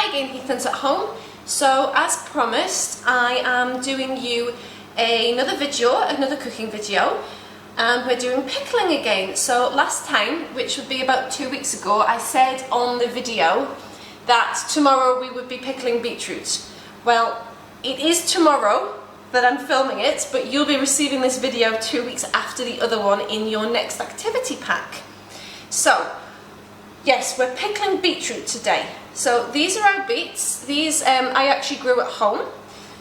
Hi again, Heathlands at home. So as promised, I am doing you another cooking video, and we're doing pickling again. So last time, which would be about 2 weeks ago, I said on the video that tomorrow we would be pickling beetroot. Well, it is tomorrow that I'm filming it, but you'll be receiving this video 2 weeks after the other one in your next activity pack. So yes, we're pickling beetroot today. So these are our beets. These I actually grew at home.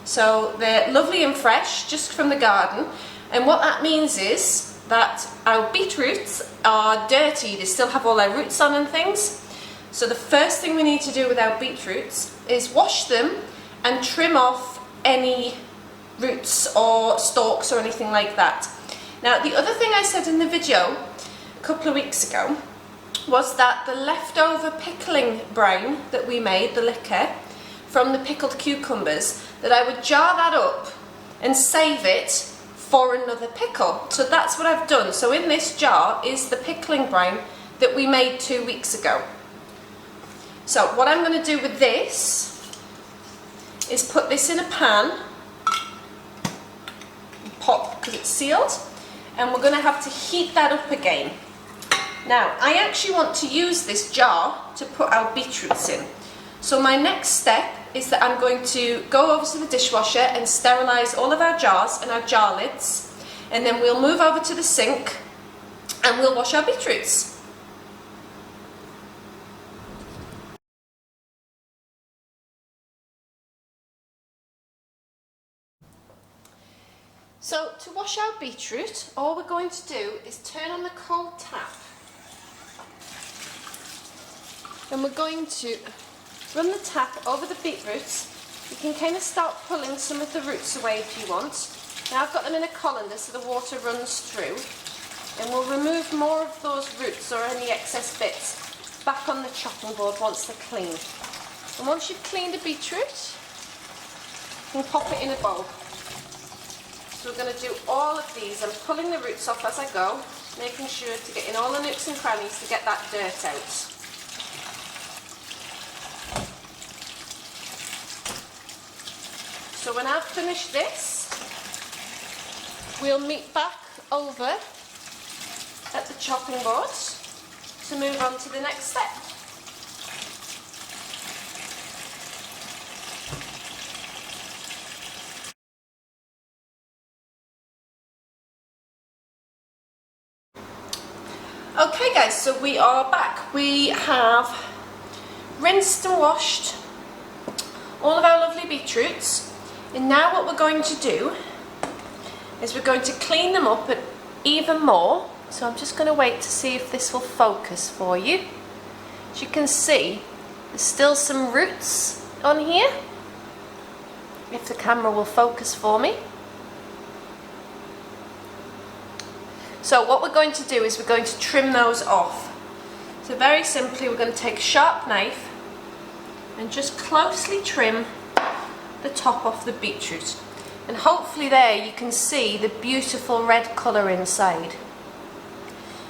So they're lovely and fresh, just from the garden. And what that means is that our beetroots are dirty. They still have all their roots on and things. So the first thing we need to do with our beetroots is wash them and trim off any roots or stalks or anything like that. Now, the other thing I said in the video a couple of weeks ago was that the leftover pickling brine that we made, the liquor from the pickled cucumbers, that I would jar that up and save it for another pickle. So that's what I've done. So in this jar is the pickling brine that we made 2 weeks ago. So what I'm going to do with this is put this in a pan, pop because it's sealed, and we're going to have to heat that up again. Now, I actually want to use this jar to put our beetroots in. So my next step is that I'm going to go over to the dishwasher and sterilise all of our jars and our jar lids, and then we'll move over to the sink and we'll wash our beetroots. So to wash our beetroot, all we're going to do is turn on the cold tap. And we're going to run the tap over the beetroots. You can kind of start pulling some of the roots away if you want. Now I've got them in a colander so the water runs through. And we'll remove more of those roots or any excess bits back on the chopping board once they're clean. And once you've cleaned a beetroot, you can pop it in a bowl. So we're going to do all of these. I'm pulling the roots off as I go, making sure to get in all the nooks and crannies to get that dirt out. So when I've finished this, we'll meet back over at the chopping board to move on to the next step. Okay guys, so we are back. We have rinsed and washed all of our lovely beetroots. And now what we're going to do is we're going to clean them up even more. So I'm just going to wait to see if this will focus for you. As you can see, there's still some roots on here. If the camera will focus for me. So what we're going to do is we're going to trim those off. So very simply, we're going to take a sharp knife and just closely trim the top off the beetroot, and hopefully there you can see the beautiful red colour inside.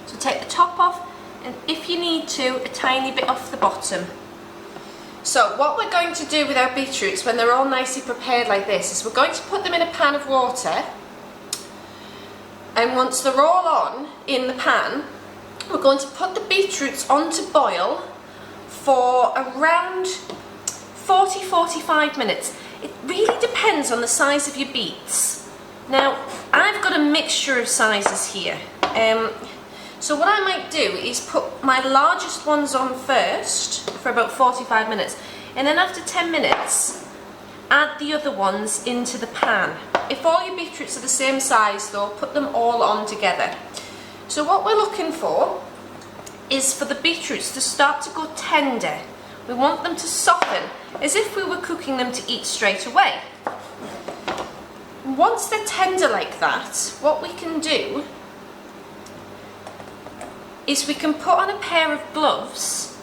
So take the top off, and if you need to, a tiny bit off the bottom. So what we're going to do with our beetroots when they're all nicely prepared like this is we're going to put them in a pan of water, and once they're all on in the pan, we're going to put the beetroots on to boil for around 40-45 minutes. It really depends on the size of your beets. Now, I've got a mixture of sizes here. So what I might do is put my largest ones on first for about 45 minutes, and then after 10 minutes, add the other ones into the pan. If all your beetroots are the same size though, put them all on together. So what we're looking for is for the beetroots to start to go tender. We want them to soften, as if we were cooking them to eat straight away. Once they're tender like that, what we can do is we can put on a pair of gloves,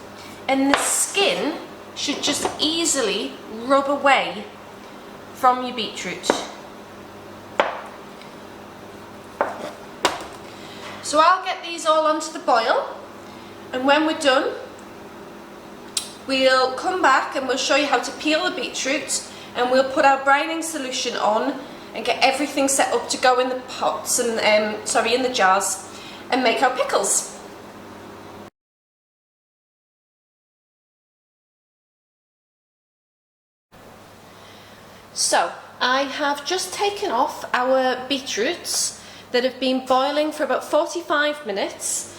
and the skin should just easily rub away from your beetroot. So I'll get these all onto the boil, and when we're done, we'll come back and we'll show you how to peel the beetroot, and we'll put our brining solution on and get everything set up to go in the pots and in the jars and make our pickles. So I have just taken off our beetroots that have been boiling for about 45 minutes.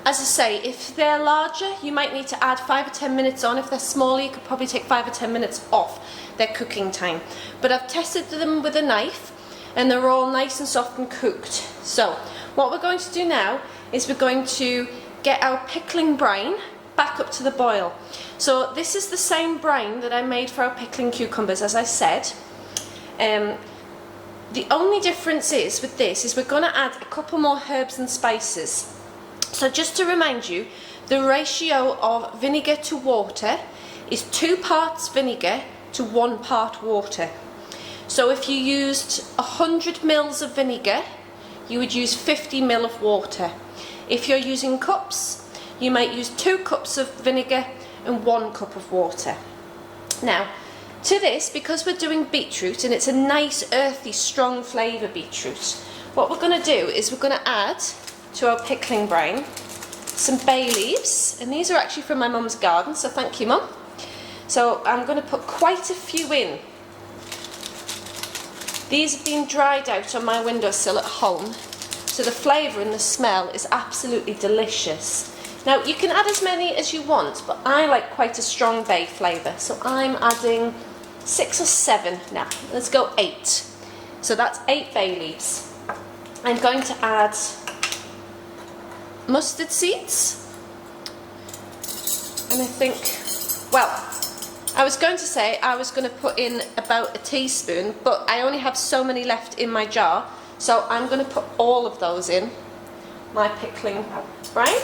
As I say, if they're larger, you might need to add 5 or 10 minutes on. If they're smaller, you could probably take 5 or 10 minutes off their cooking time. But I've tested them with a knife and they're all nice and soft and cooked. So what we're going to do now is we're going to get our pickling brine back up to the boil. So this is the same brine that I made for our pickling cucumbers, as I said. The only difference is with this is we're going to add a couple more herbs and spices. So just to remind you, the ratio of vinegar to water is 2 parts vinegar to 1 part water. So if you used 100 mils of vinegar, you would use 50 ml of water. If you're using cups, you might use 2 cups of vinegar and 1 cup of water. Now, to this, because we're doing beetroot and it's a nice earthy, strong flavour beetroot, what we're going to do is we're going to add to our pickling brine some bay leaves, and these are actually from my mum's garden, so thank you, Mum. So I'm going to put quite a few in. These have been dried out on my windowsill at home, so the flavour and the smell is absolutely delicious. Now you can add as many as you want, but I like quite a strong bay flavour, so I'm adding 6 or 7 now. Let's go 8. So that's 8 bay leaves. I'm going to add mustard seeds, and I think, well, I was going to say I was going to put in about a teaspoon, but I only have so many left in my jar, so I'm going to put all of those in my pickling brine.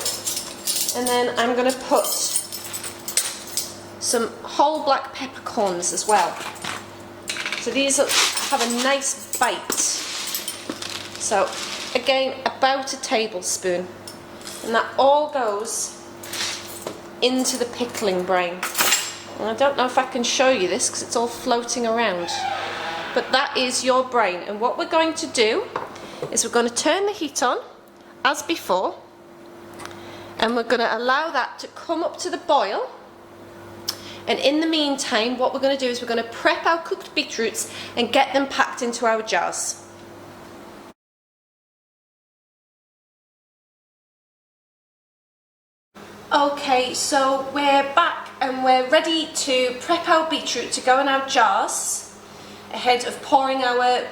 And then I'm going to put some whole black peppercorns as well. So these have a nice bite. So again, about a tablespoon. And that all goes into the pickling brine. And I don't know if I can show you this because it's all floating around. But that is your brine. And what we're going to do is we're going to turn the heat on, as before. And we're going to allow that to come up to the boil. And in the meantime, what we're going to do is we're going to prep our cooked beetroots and get them packed into our jars. Okay, so we're back and we're ready to prep our beetroot to go in our jars ahead of pouring our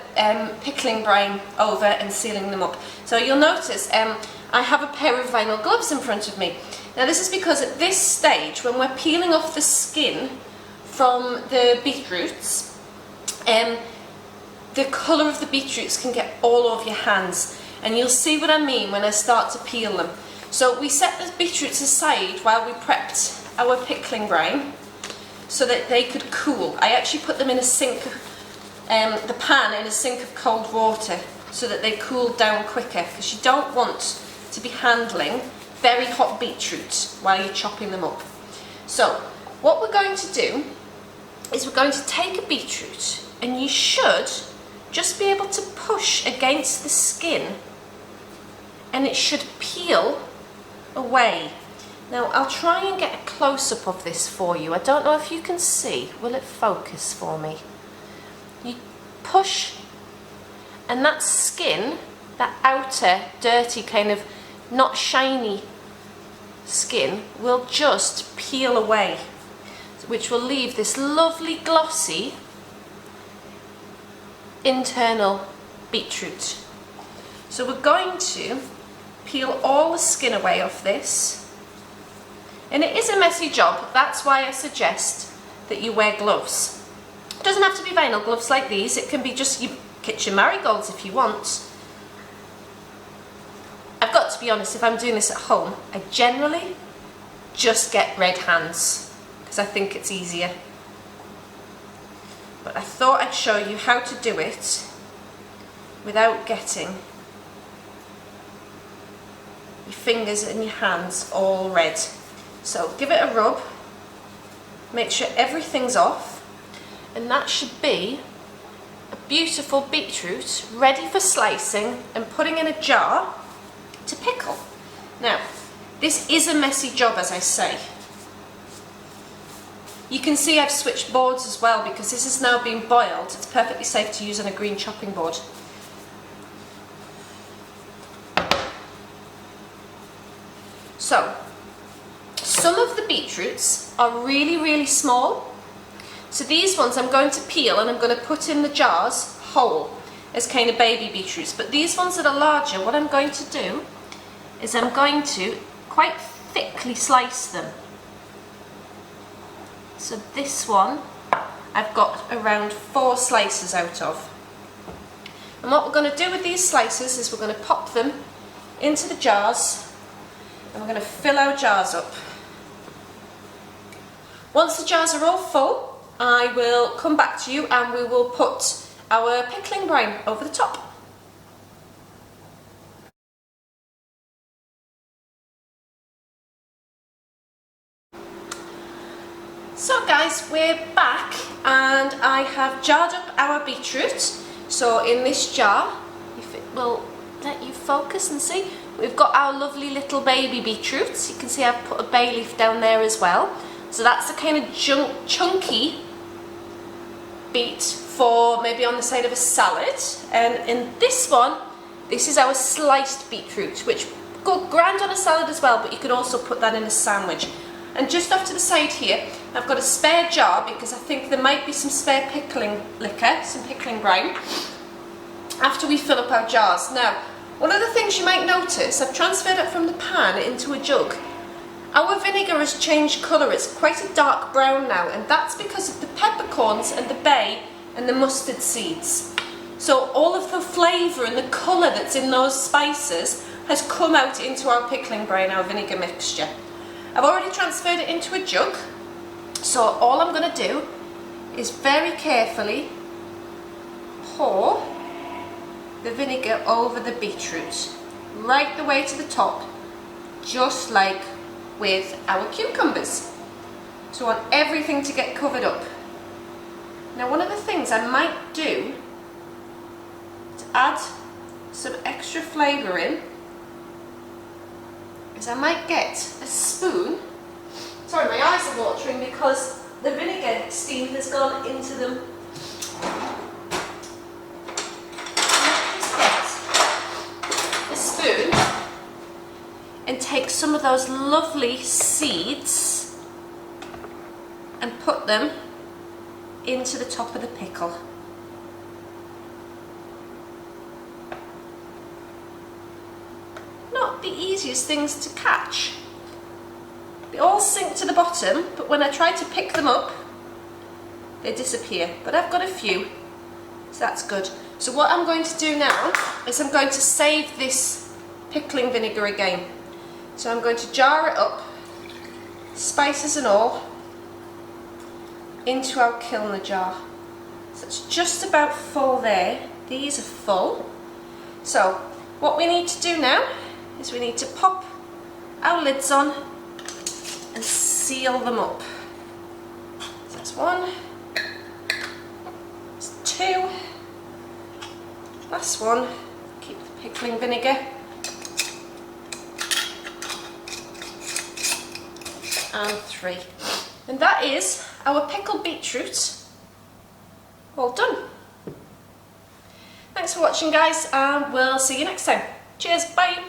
pickling brine over and sealing them up. So you'll notice I have a pair of vinyl gloves in front of me. Now this is because at this stage, when we're peeling off the skin from the beetroots, the colour of the beetroots can get all over your hands, and you'll see what I mean when I start to peel them. So we set the beetroots aside while we prepped our pickling brine so that they could cool. I actually put them in a sink, the pan in a sink of cold water so that they cooled down quicker, because you don't want to be handling very hot beetroot while you're chopping them up. So what we're going to do is we're going to take a beetroot, and you should just be able to push against the skin and it should peel away. Now I'll try and get a close-up of this for you. I don't know if you can see. Will it focus for me? You push, and that skin, that outer dirty kind of not shiny skin, will just peel away, which will leave this lovely glossy internal beetroot. So we're going to peel all the skin away off this, and it is a messy job. That's why I suggest that you wear gloves. It doesn't have to be vinyl gloves like these. It can be just your kitchen marigolds if you want. I've got to be honest, if I'm doing this at home, I generally just get red hands because I think it's easier. But I thought I'd show you how to do it without getting your fingers and your hands all red. So give it a rub, make sure everything's off, and that should be a beautiful beetroot ready for slicing and putting in a jar to pickle. Now, this is a messy job, as I say. You can see I've switched boards as well because this is now being boiled. It's perfectly safe to use on a green chopping board. So, some of the beetroots are really small. So these ones I'm going to peel and I'm going to put in the jars whole as kind of baby beetroots. But these ones that are larger, what I'm going to do is I'm going to quite thickly slice them. So this one I've got around 4 slices out of. And what we're going to do with these slices is we're going to pop them into the jars and we're going to fill our jars up. Once the jars are all full, I will come back to you and we will put our pickling brine over the top. So guys, we're back and I have jarred up our beetroot. So in this jar, if it will let you focus and see, we've got our lovely little baby beetroots. You can see I've put a bay leaf down there as well. So that's the kind of chunky beet for maybe on the side of a salad. And in this one, this is our sliced beetroot, which go grand on a salad as well, but you can also put that in a sandwich. And just off to the side here, I've got a spare jar because I think there might be some spare pickling liquor, some pickling brine, after we fill up our jars. Now, one of the things you might notice, I've transferred it from the pan into a jug. Our vinegar has changed colour, it's quite a dark brown now, and that's because of the peppercorns and the bay and the mustard seeds. So all of the flavour and the colour that's in those spices has come out into our pickling brine, our vinegar mixture. I've already transferred it into a jug, so all I'm going to do is very carefully pour the vinegar over the beetroot, right the way to the top, just like with our cucumbers. So I want everything to get covered up. Now one of the things I might do to add some extra flavour in is I might get a spoon. Sorry, my eyes are watering because the vinegar steam has gone into them. I might just get a spoon and take some of those lovely seeds and put them into the top of the pickle. Not the easiest things to catch. They all sink to the bottom, but when I try to pick them up, they disappear. But I've got a few, so that's good. So what I'm going to do now is I'm going to save this pickling vinegar again. So I'm going to jar it up, spices and all, into our kilner jar. So it's just about full there. These are full. So what we need to do now is we need to pop our lids on and seal them up. So that's 1, that's 2, last one, keep the pickling vinegar, and 3. And that is our pickled beetroot all done. Thanks for watching guys, and we'll see you next time. Cheers, bye!